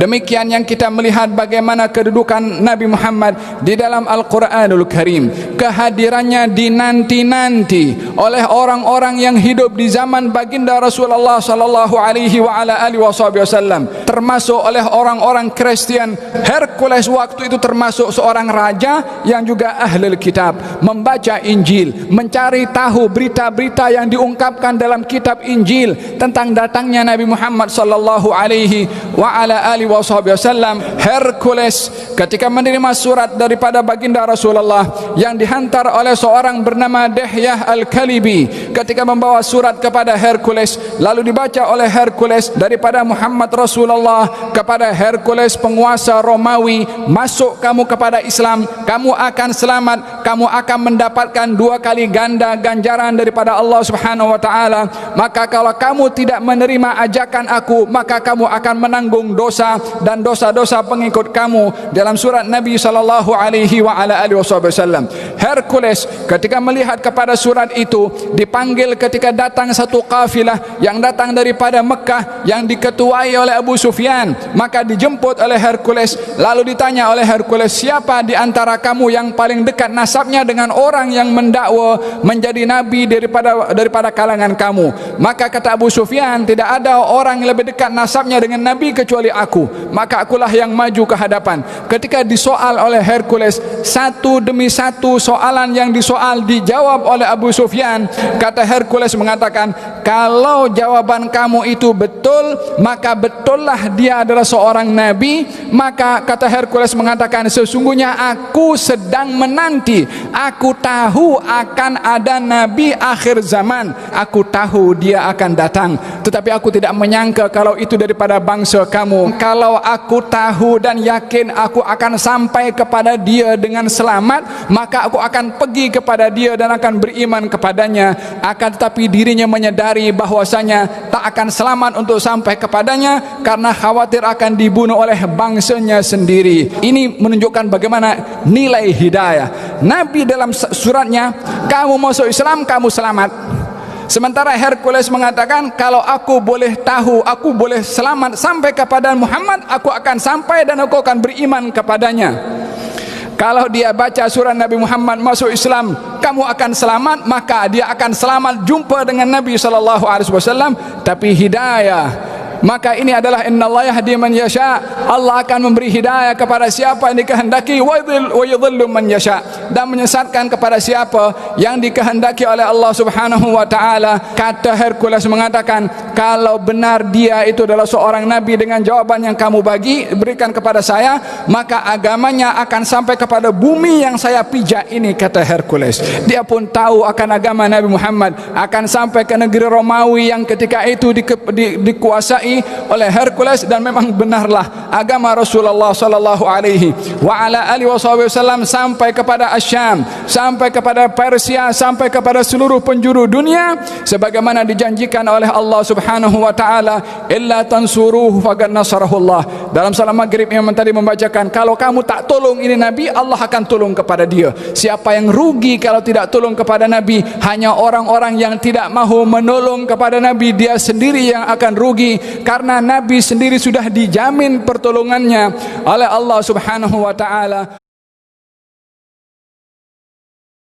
Demikian yang kita melihat bagaimana kedudukan Nabi Muhammad di dalam Al-Quranul Karim. Kehadirannya dinanti-nanti oleh orang-orang yang hidup di zaman baginda Rasulullah sallallahu alaihi wa ala alihi wasallam, termasuk oleh orang-orang Kristen. Hercules waktu itu termasuk seorang raja yang juga ahlul kitab, membaca Injil, mencari tahu berita-berita yang diungkapkan dalam kitab Injil tentang datangnya Nabi Muhammad sallallahu alaihi wa ala alihi wasallam. Hercules ketika menerima surat daripada baginda Rasulullah yang dihantar oleh seorang bernama Dihyah Al-Kalibi, ketika membawa surat kepada Hercules, lalu dibaca oleh Hercules daripada Muhammad Rasulullah kepada Hercules penguasa Romawi, masuk kamu kepada Islam, kamu akan selamat, kamu akan mendapatkan 2 kali ganda ganjaran daripada Allah Subhanahu wa taala. Maka kalau kamu tidak menerima ajakan aku, maka kamu akan menanggung dosa dan dosa-dosa pengikut kamu, dalam surat Nabi sallallahu alaihi wa ala alihi wasallam. Hercules ketika melihat kepada surat itu dipanggil ketika datang satu kafilah yang datang daripada Mekah yang diketuai oleh Abu Sufyan. Maka dijemput oleh Hercules, lalu ditanya oleh Hercules, siapa di antara kamu yang paling dekat nasabnya dengan orang yang mendakwa menjadi nabi daripada kalangan kamu? Maka kata Abu Sufyan, tidak ada orang yang lebih dekat nasabnya dengan nabi kecuali aku, maka akulah yang maju ke hadapan. Ketika disoal oleh Hercules, satu demi satu soalan yang disoal dijawab oleh Abu Sufyan. Kata Hercules mengatakan, kalau jawaban kamu itu betul, maka betullah dia adalah seorang nabi. Maka kata Hercules mengatakan, sesungguhnya aku sedang menanti, aku tahu akan ada nabi akhir zaman, aku tahu dia akan datang, tetapi aku tidak menyangka kalau itu daripada bangsa kamu. Kalau aku tahu dan yakin aku akan sampai kepada dia dengan selamat, maka aku akan pergi kepada dia dan akan beriman kepadanya. Akan tetapi dirinya menyadari bahwasanya tak akan selamat untuk sampai kepadanya karena khawatir akan dibunuh oleh bangsanya sendiri. Ini menunjukkan bagaimana nilai hidayah. Nabi dalam suratnya, kamu masuk Islam kamu selamat. Sementara Hercules mengatakan, kalau aku boleh tahu, aku boleh selamat sampai kepada Muhammad, aku akan sampai dan aku akan beriman kepadanya. Kalau dia baca surah Nabi Muhammad masuk Islam, kamu akan selamat, maka dia akan selamat jumpa dengan Nabi sallallahu alaihi wasallam. Tapi hidayah, maka ini adalah innallaha yahdi man yasha, Allah akan memberi hidayah kepada siapa yang dikehendaki, wa yudhillu man yasha, dan menyesatkan kepada siapa yang dikehendaki oleh Allah Subhanahu wa taala. Kata Hercules mengatakan, kalau benar dia itu adalah seorang nabi dengan jawaban yang kamu berikan kepada saya, maka agamanya akan sampai kepada bumi yang saya pijak ini. Kata Hercules, dia pun tahu akan agama Nabi Muhammad akan sampai ke negeri Romawi yang ketika itu dikuasai oleh Hercules, dan memang benarlah agama Rasulullah sallallahu alaihi wa ala alihi wasallam sampai kepada Asyam, sampai kepada Persia, sampai kepada seluruh penjuru dunia sebagaimana dijanjikan oleh Allah Subhanahu wa taala, illa tansuruhu faqad nasarahullah. Dalam salat maghrib Imam tadi membacakan, kalau kamu tak tolong ini nabi, Allah akan tolong kepada dia. Siapa yang rugi kalau tidak tolong kepada nabi? Hanya orang-orang yang tidak mahu menolong kepada nabi, dia sendiri yang akan rugi, karena nabi sendiri sudah dijamin pertolongannya oleh Allah Subhanahu wa taala.